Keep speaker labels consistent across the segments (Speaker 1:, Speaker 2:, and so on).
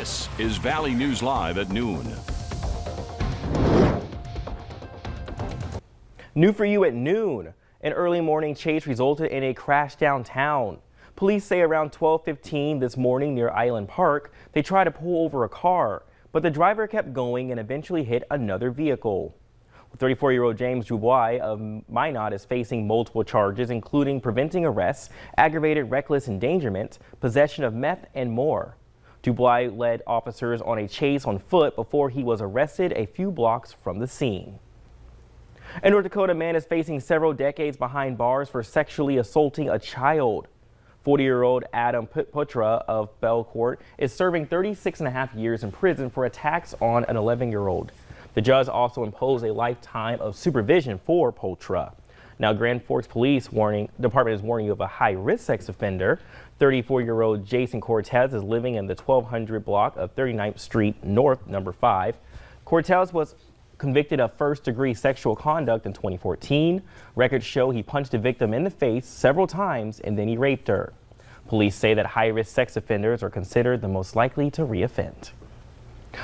Speaker 1: This is Valley News Live at noon.
Speaker 2: New for you at noon. An early morning chase resulted in a crash downtown. Police say around 12:15 this morning near Island Park, they tried to pull over a car, but the driver kept going and eventually hit another vehicle. 34-year-old James Dubois of Minot is facing multiple charges, including preventing arrests, aggravated reckless endangerment, possession of meth, and more. Dubois led officers on a chase on foot before he was arrested a few blocks from the scene. A North Dakota man is facing several decades behind bars for sexually assaulting a child. 40-year-old Adam Putra of Belcourt is serving 36.5 years in prison for attacks on an 11-year-old. The judge also imposed a lifetime of supervision for Putra. Now, Grand Forks Police Department is warning you of a high-risk sex offender. 34-year-old Jason Cortez is living in the 1200 block of 39th Street North, number 5. Cortez was convicted of first-degree sexual conduct in 2014. Records show he punched the victim in the face several times and then he raped her. Police say that high-risk sex offenders are considered the most likely to reoffend.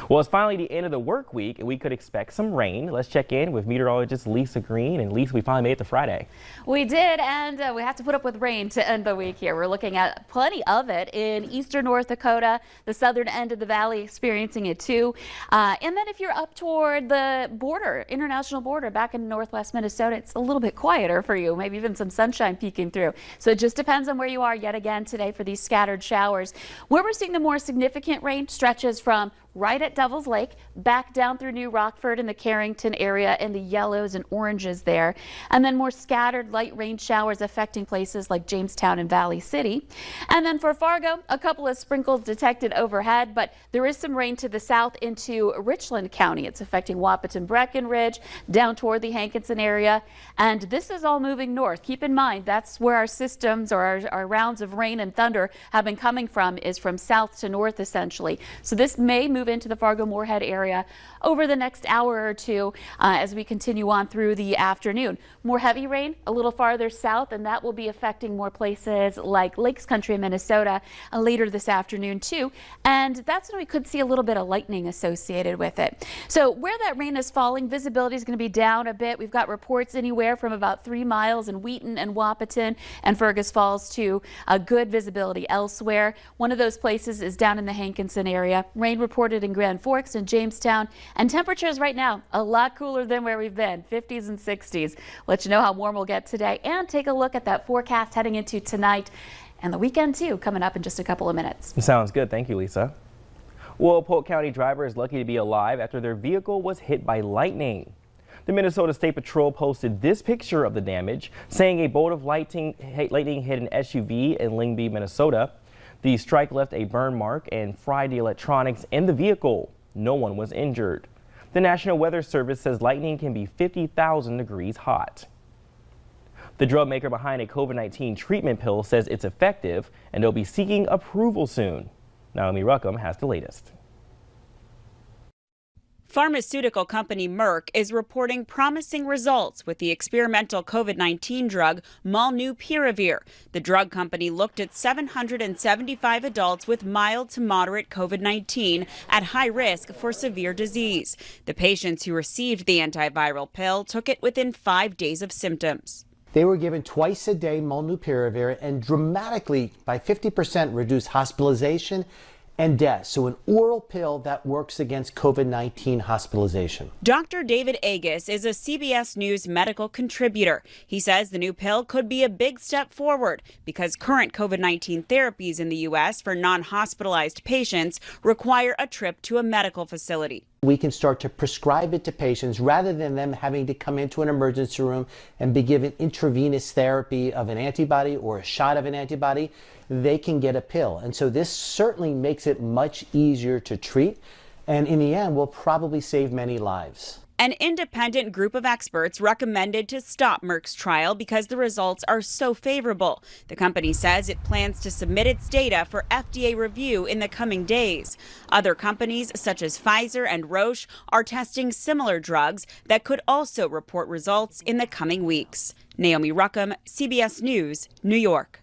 Speaker 2: Well, it's finally the end of the work week and we could expect some rain. Let's check in with meteorologist Lisa Green. And Lisa, we finally made it to Friday.
Speaker 3: We did, and we have to put up with rain to end the week here. We're looking at plenty of it in eastern North Dakota, the southern end of the valley experiencing it too. And then if you're up toward the border, international border back in northwest Minnesota, it's a little bit quieter for you, maybe even some sunshine peeking through. So it just depends on where you are yet again today for these scattered showers. Where we're seeing the more significant rain stretches from right at Devil's Lake, back down through New Rockford in the Carrington area in the yellows and oranges there. And then more scattered light rain showers affecting places like Jamestown and Valley City. And then for Fargo, a couple of sprinkles detected overhead, but there is some rain to the south into Richland County. It's affecting Wahpeton, Breckenridge, down toward the Hankinson area. And this is all moving north. Keep in mind, that's where our systems or our rounds of rain and thunder have been coming from, is from south to north essentially. So this may move into the Fargo-Moorhead area over the next hour or two as we continue on through the afternoon. More heavy rain a little farther south, and that will be affecting more places like Lakes Country in Minnesota later this afternoon too. And that's when we could see a little bit of lightning associated with it. So where that rain is falling, visibility is going to be down a bit. We've got reports anywhere from about 3 miles in Wheaton and Wahpeton and Fergus Falls to a good visibility elsewhere. One of those places is down in the Hankinson area. Rain reported in Grand Forks and Jamestown, and temperatures right now a lot cooler than where we've been, 50s and 60s. Let you know how warm we'll get today and take a look at that forecast heading into tonight and the weekend too, coming up in just a couple of minutes.
Speaker 2: Sounds good. Thank you, Lisa. Well, a Polk County driver is lucky to be alive after their vehicle was hit by lightning. The Minnesota State Patrol posted this picture of the damage, saying a bolt of lightning hit an SUV in Lyngby, Minnesota. The strike left a burn mark and fried the electronics in the vehicle. No one was injured. The National Weather Service says lightning can be 50,000 degrees hot. The drug maker behind a COVID-19 treatment pill says it's effective and they'll be seeking approval soon. Naomi Ruckham has the latest.
Speaker 4: Pharmaceutical company Merck is reporting promising results with the experimental COVID-19 drug Molnupiravir. The drug company looked at 775 adults with mild to moderate COVID-19 at high risk for severe disease. The patients who received the antiviral pill took it within 5 days of symptoms.
Speaker 5: They were given twice a day Molnupiravir and dramatically, by 50%, reduced hospitalization and death. So an oral pill that works against COVID-19 hospitalization.
Speaker 4: Dr. David Agus is a CBS News medical contributor. He says the new pill could be a big step forward because current COVID-19 therapies in the U.S. for non-hospitalized patients require a trip to a medical facility.
Speaker 5: We can start to prescribe it to patients rather than them having to come into an emergency room and be given intravenous therapy of an antibody or a shot of an antibody. They can get a pill. And so this certainly makes it much easier to treat, and in the end will probably save many lives.
Speaker 4: An independent group of experts recommended to stop Merck's trial because the results are so favorable. The company says it plans to submit its data for FDA review in the coming days. Other companies, such as Pfizer and Roche, are testing similar drugs that could also report results in the coming weeks. Naomi Ruckham, CBS News, New York.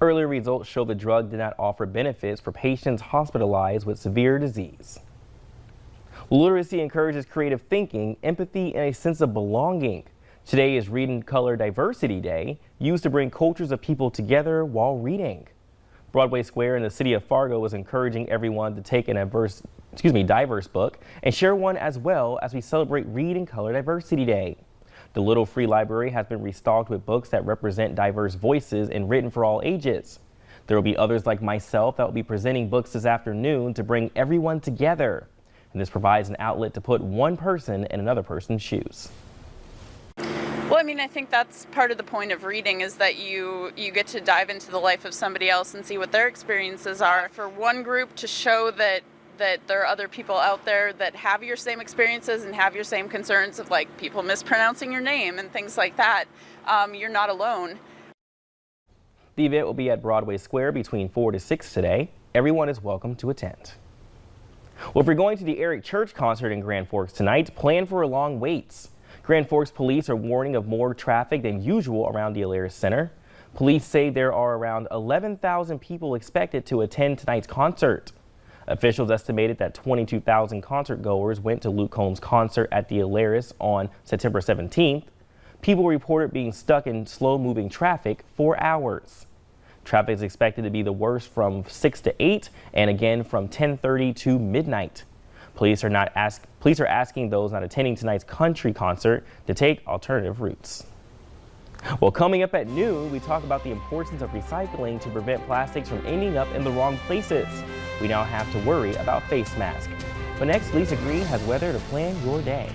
Speaker 2: Earlier results show the drug did not offer benefits for patients hospitalized with severe disease. Literacy encourages creative thinking, empathy, and a sense of belonging. Today is Read in Color Diversity Day, used to bring cultures of people together while reading. Broadway Square in the city of Fargo is encouraging everyone to take an diverse book and share one as well as we celebrate Read in Color Diversity Day. The Little Free Library has been restocked with books that represent diverse voices and written for all ages. There will be others like myself that will be presenting books this afternoon to bring everyone together. And this provides an outlet to put one person in another person's shoes.
Speaker 6: Well, I mean, I think that's part of the point of reading, is that you get to dive into the life of somebody else and see what their experiences are. For one group to show that there are other people out there that have your same experiences and have your same concerns of, like, people mispronouncing your name and things like that, you're not alone.
Speaker 2: The event will be at Broadway Square between 4 to 6 today. Everyone is welcome to attend. Well, if you're going to the Eric Church concert in Grand Forks tonight, plan for long waits. Grand Forks police are warning of more traffic than usual around the Alerus Center. Police say there are around 11,000 people expected to attend tonight's concert. Officials estimated that 22,000 concert goers went to Luke Combs' concert at the Alerus on September 17th. People reported being stuck in slow-moving traffic for hours. Traffic is expected to be the worst from 6 to 8 and again from 10:30 to midnight. Police are asking those not attending tonight's country concert to take alternative routes. Well, coming up at noon, we talk about the importance of recycling to prevent plastics from ending up in the wrong places. We now have to worry about face masks. But next, Lisa Green has weather to plan your day.